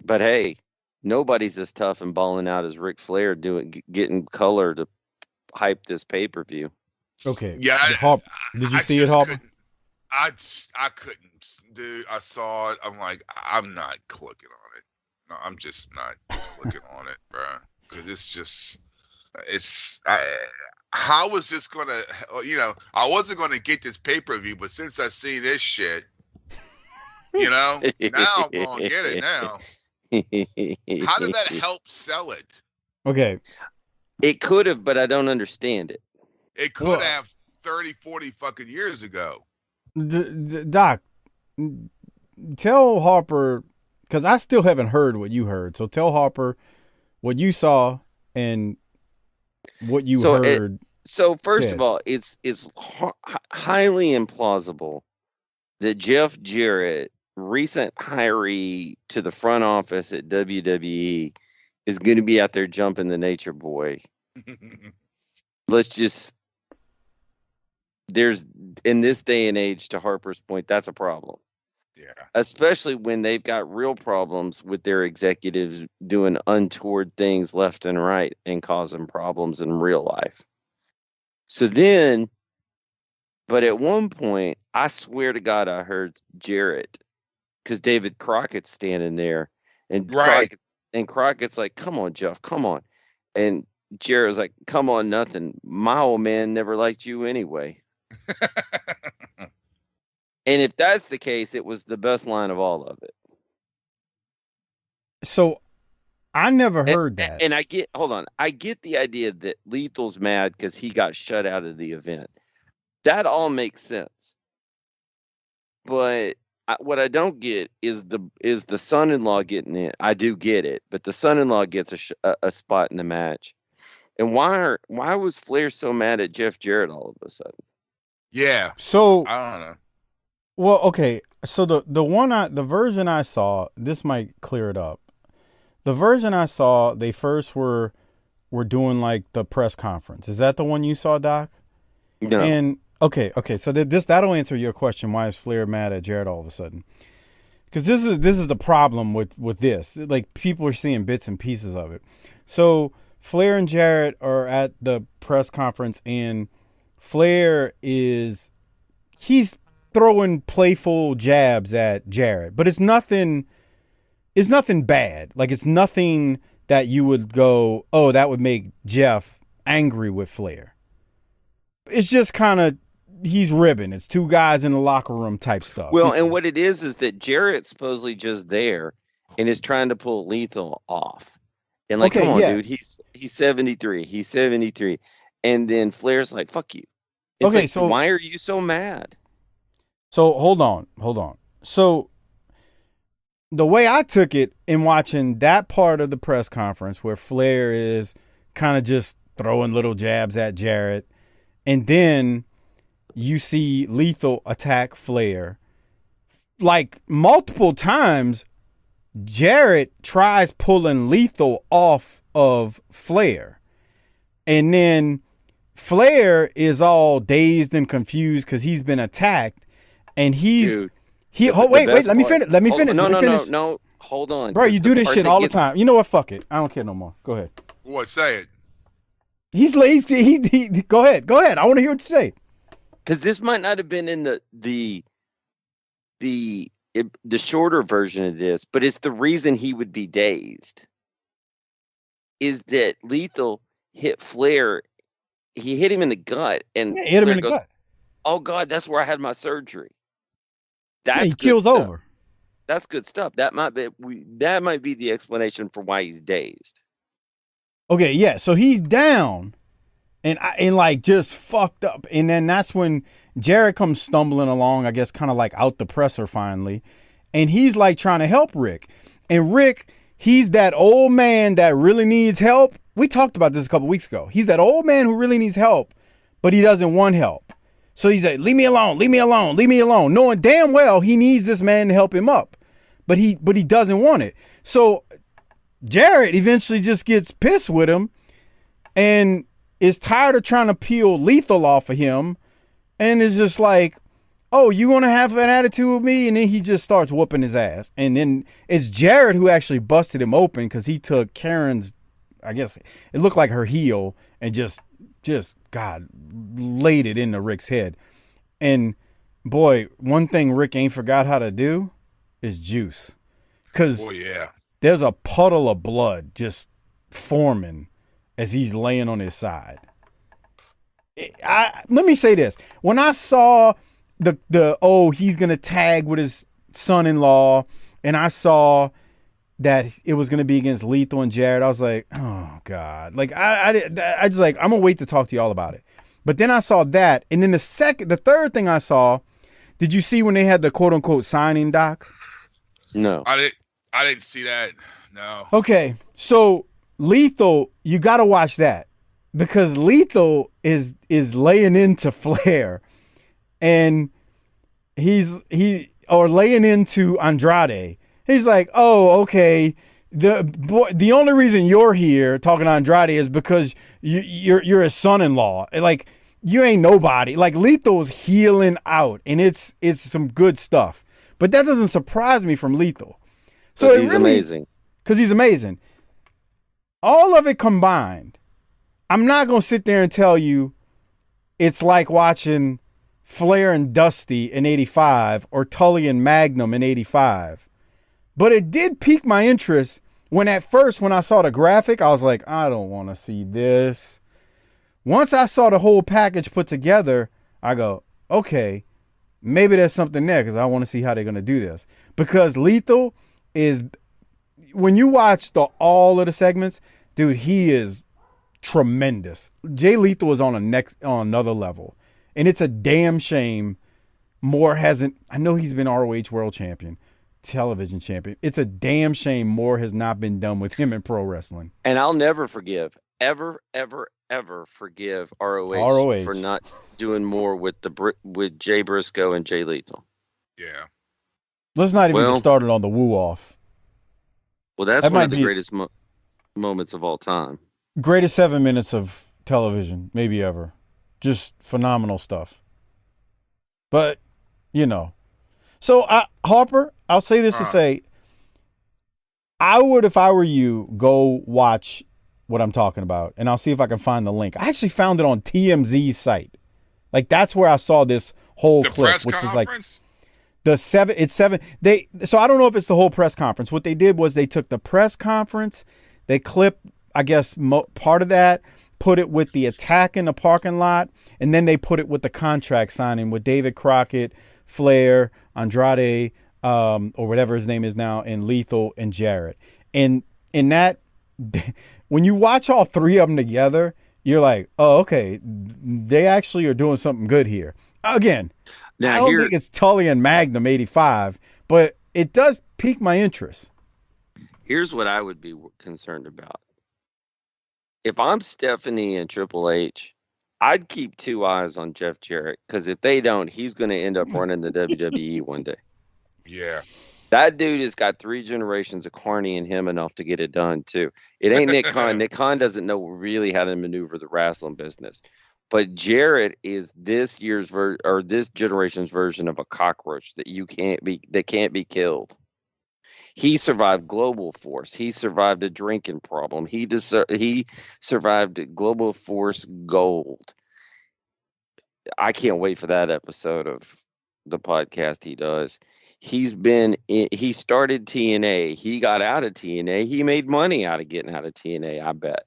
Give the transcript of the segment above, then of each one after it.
But hey, nobody's as tough and balling out as Ric Flair getting color to hype this pay-per-view. Okay, Yeah, did you I see it, just Harper? couldn't. I couldn't, dude. I saw it. I'm like, I'm not clicking on it. No, I'm just not clicking on it, bro. Because it's just, it's. How is this gonna? I wasn't gonna get this pay per view, but since I see this shit, now I'm gonna get it. Now, how did that help sell it? Okay, It could have, but I don't understand it. It could well, have 30, 40 fucking years ago. Doc, tell Harper, because I still haven't heard what you heard. So tell Harper what you saw and what you So heard first of said. all, it's highly implausible that Jeff Jarrett, recent hiree to the front office at WWE, is going to be out there jumping the Nature Boy. Let's just there's in this day and age, to Harper's point, that's a problem. Yeah. Especially when they've got real problems with their executives doing untoward things left and right and causing problems in real life. So then, but at one point, I swear to God, I heard Jarrett, because David Crockett's standing there, and Right. Crockett's like, "Come on, Jeff, come on," and Jarrett was like, "Come on, nothing. My old man never liked you anyway." And if that's the case, it was the best line of all of it. So I never heard that. And I get, hold on, I get the idea that Lethal's mad because he got shut out of the event. That all makes sense. But what I don't get is the son-in-law getting it. I do get it, but the son-in-law gets a spot in the match. And why was Flair so mad at Jeff Jarrett all of a sudden? Yeah. So, I don't know. well, okay. So the version I saw, this might clear it up. The version I saw, they first were doing like the press conference. Is that the one you saw, Doc? No. And okay. So that'll answer your question. Why is Flair mad at Jarrett all of a sudden? Because this is the problem with this. Like, people are seeing bits and pieces of it. So Flair and Jarrett are at the press conference, and Flair he's throwing playful jabs at Jarrett, but it's nothing bad. Like, it's nothing that you would go, oh, that would make Jeff angry with Flair. It's just kind of, he's ribbing. It's two guys in the locker room type stuff. Well, and what it is that Jarrett's supposedly just there and is trying to pull Lethal off. And like, okay, come on, yeah. dude, he's 73. He's 73. And then Flair's like, fuck you. It's okay, like, so why are you so mad? So hold on. So the way I took it in watching that part of the press conference where Flair is kind of just throwing little jabs at Jarrett, and then you see Lethal attack Flair like multiple times. Jarrett tries pulling Lethal off of Flair, and then Flair is all dazed and confused because he's been attacked, and Dude, wait, let me finish. No. Hold on. Bro, you do this shit all the time. You know what? Fuck it. I don't care no more. Go ahead. What? Say it. He's lazy. Go ahead. I want to hear what you say. Because this might not have been in the shorter version of this, but it's the reason he would be dazed. Is that Lethal hit Flair? He hit him in the gut, and Yeah, hit him Flair in the goes, gut. "Oh God, that's where I had my surgery." Yeah, That's he good keels stuff. over. That's good stuff. That might be the explanation for why he's dazed. Okay, yeah. So he's down, and like just fucked up, and then that's when Jarrett comes stumbling along. I guess kind of like out the presser finally, and he's like trying to help Rick, and Rick, he's that old man that really needs help. We talked about this a couple weeks ago. He's that old man who really needs help, but he doesn't want help. So he's like, leave me alone, knowing damn well he needs this man to help him up. But he doesn't want it. So Jarrett eventually just gets pissed with him and is tired of trying to peel Lethal off of him, and is just like, oh, you want to have an attitude with me? And then he just starts whooping his ass. And then it's Jarrett who actually busted him open because he took Karen's, I guess it looked like her heel, and just God, laid it into Rick's head. And boy, one thing Rick ain't forgot how to do is juice. Because Oh yeah. there's a puddle of blood just forming as he's laying on his side. Let me say this. When I saw he's going to tag with his son-in-law, and I saw that it was going to be against Lethal and Jarrett, I was like, oh God. Like I just like, I'm going to wait to talk to y'all about it. But then I saw that, and then the third thing I saw, did you see when they had the quote unquote signing doc? No. I didn't see that. No. Okay. So Lethal, you got to watch that because Lethal is laying into Flair, and or laying into Andrade. He's like, oh, okay. The only reason you're here talking to Andrade is because you're his son-in-law. Like, you ain't nobody. Like, Lethal's healing out, and it's some good stuff. But that doesn't surprise me from Lethal. So he's amazing. Because he's amazing. All of it combined, I'm not going to sit there and tell you it's like watching Flair and Dusty in 85 or Tully and Magnum in 85. But it did pique my interest when I saw the graphic, I was like, I don't want to see this. Once I saw the whole package put together, I go, okay, maybe there's something there because I want to see how they're going to do this. Because Lethal is, when you watch all of the segments, dude, he is tremendous. Jay Lethal is on another level. And it's a damn shame Moore hasn't, I know he's been ROH World Champion, television champion. It's a damn shame more has not been done with him in pro wrestling. And I'll never ever forgive ROH for not doing more with Jay Briscoe and Jay Lethal. Yeah. Let's not even get started on the woo off. Well, that's one of the greatest moments of all time. Greatest 7 minutes of television, maybe ever. Just phenomenal stuff. But, So, Harper, I'll say this to say, I would, if I were you, go watch what I'm talking about, and I'll see if I can find the link. I actually found it on TMZ's site. Like, that's where I saw this whole clip, which was like so I don't know if it's the whole press conference. What they did was they took the press conference, they clipped, I guess, part of that, put it with the attack in the parking lot, and then they put it with the contract signing with David Crockett, Flair, Andrade, or whatever his name is now, and Lethal and Jarrett. And in that, when you watch all three of them together, you're like, oh, okay, they actually are doing something good here. Again, now, I don't think it's Tully and Magnum 85, but it does pique my interest. Here's what I would be concerned about. If I'm Stephanie and Triple H, I'd keep two eyes on Jeff Jarrett, because if they don't, he's going to end up running the WWE one day. Yeah. That dude has got 3 generations of carny in him enough to get it done, too. It ain't Nick Khan. Nick Khan doesn't know really how to maneuver the wrestling business. But Jarrett is this generation's version of a cockroach that can't be killed. He survived Global Force. He survived a drinking problem. He survived Global Force Gold. I can't wait for that episode of the podcast he does. He started TNA. He got out of TNA. He made money out of getting out of TNA, I bet.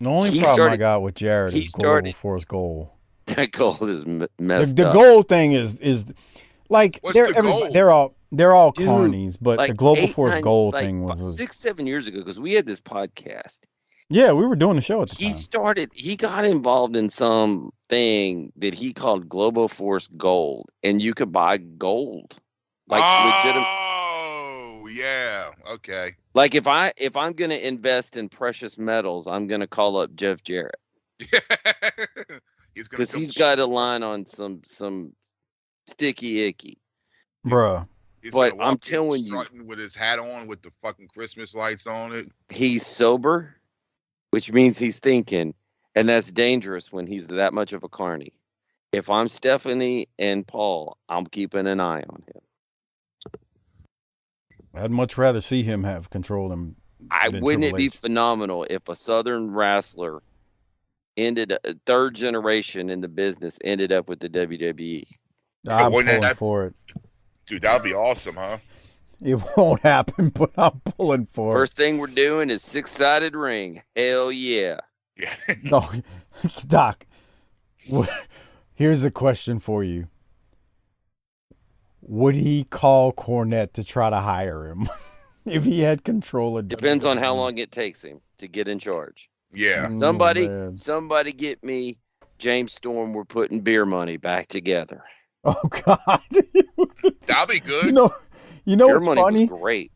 The only problem I got with Jarrett is Global Force Gold. That gold is messed up. The gold thing is like they're all carnies, but the Global Force Gold thing was 6-7 years ago, because we had this podcast. Yeah, we were doing the show at the time. He got involved in something that he called Global Force Gold, and you could buy gold. Legitimate. Oh, yeah. Okay. Like if I'm going to invest in precious metals, I'm going to call up Jeff Jarrett. Because he's got a line on some sticky icky. Bruh. But I'm telling you, with his hat on with the fucking Christmas lights on it. He's sober, which means he's thinking, and that's dangerous when he's that much of a carny. If I'm Stephanie and Paul, I'm keeping an eye on him. I'd much rather see him have control than Wouldn't it Triple be H. phenomenal if a Southern wrestler ended a third generation in the business ended up with the WWE? I'm wouldn't pulling that- for it. Dude, that would be awesome, huh? It won't happen, but I'm pulling for First thing we're doing is 6-sided ring. Hell yeah. Yeah. it. No, Doc. Here's a question for you. Would he call Cornette to try to hire him if he had control of Depends on how WWE? long it takes him to get in charge. Yeah. Man. Somebody get me James Storm. We're putting beer money back together. Oh God. That'll be good. You know Beer what's money funny? was great.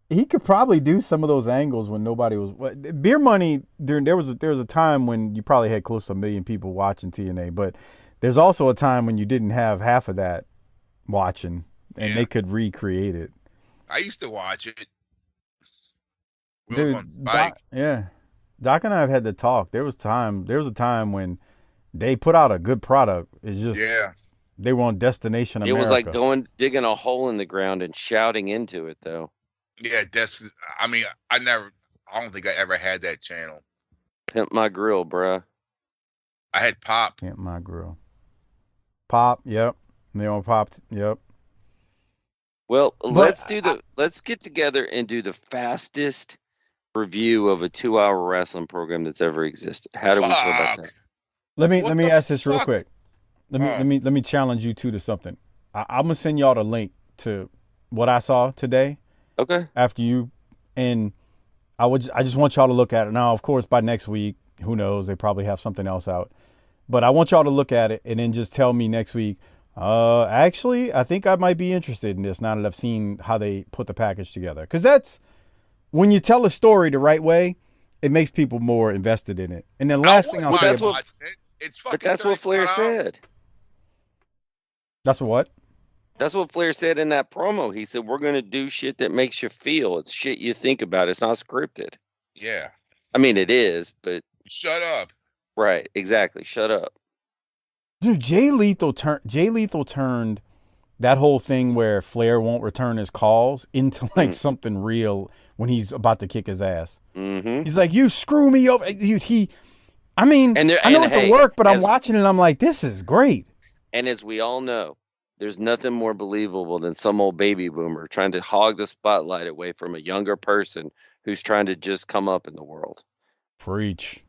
He could probably do some of those angles when nobody was. Beer money there was a time when you probably had close to 1 million people watching TNA, but there's also a time when you didn't have half of that watching, and they could recreate it. I used to watch it. Dude, on Spike. Doc and I have had to talk. There was a time when they put out a good product. It's just they were on Destination America. It was like digging a hole in the ground and shouting into it, though. Yeah, I mean, I don't think I ever had that channel. Pimp My Grill, bruh. I had Pop. Pimp My Grill. Pop, yep. They on Pop, yep. Well, let's get together and do the fastest review of a 2-hour wrestling program that's ever existed. How do we feel about that? Let me ask this real quick. Let me challenge you two to something. I'm gonna send y'all the link to what I saw today. Okay. After you, and I just want y'all to look at it. Now, of course, by next week, who knows? They probably have something else out. But I want y'all to look at it and then just tell me next week. Actually, I think I might be interested in this now that I've seen how they put the package together. Because that's when you tell a story the right way, it makes people more invested in it. And the last thing I'll say, but that's what Flair said. That's what. That's what Flair said in that promo. He said, we're going to do shit that makes you feel. It's shit you think about. It's not scripted. Yeah. I mean, it is, but... Shut up. Right, exactly. Shut up. Dude, Jay Lethal turned that whole thing where Flair won't return his calls into like something real when he's about to kick his ass. Mm-hmm. He's like, you screw me over. Dude, I know it's a work, but I'm watching it and I'm like, this is great. And as we all know, there's nothing more believable than some old baby boomer trying to hog the spotlight away from a younger person who's trying to just come up in the world. Preach.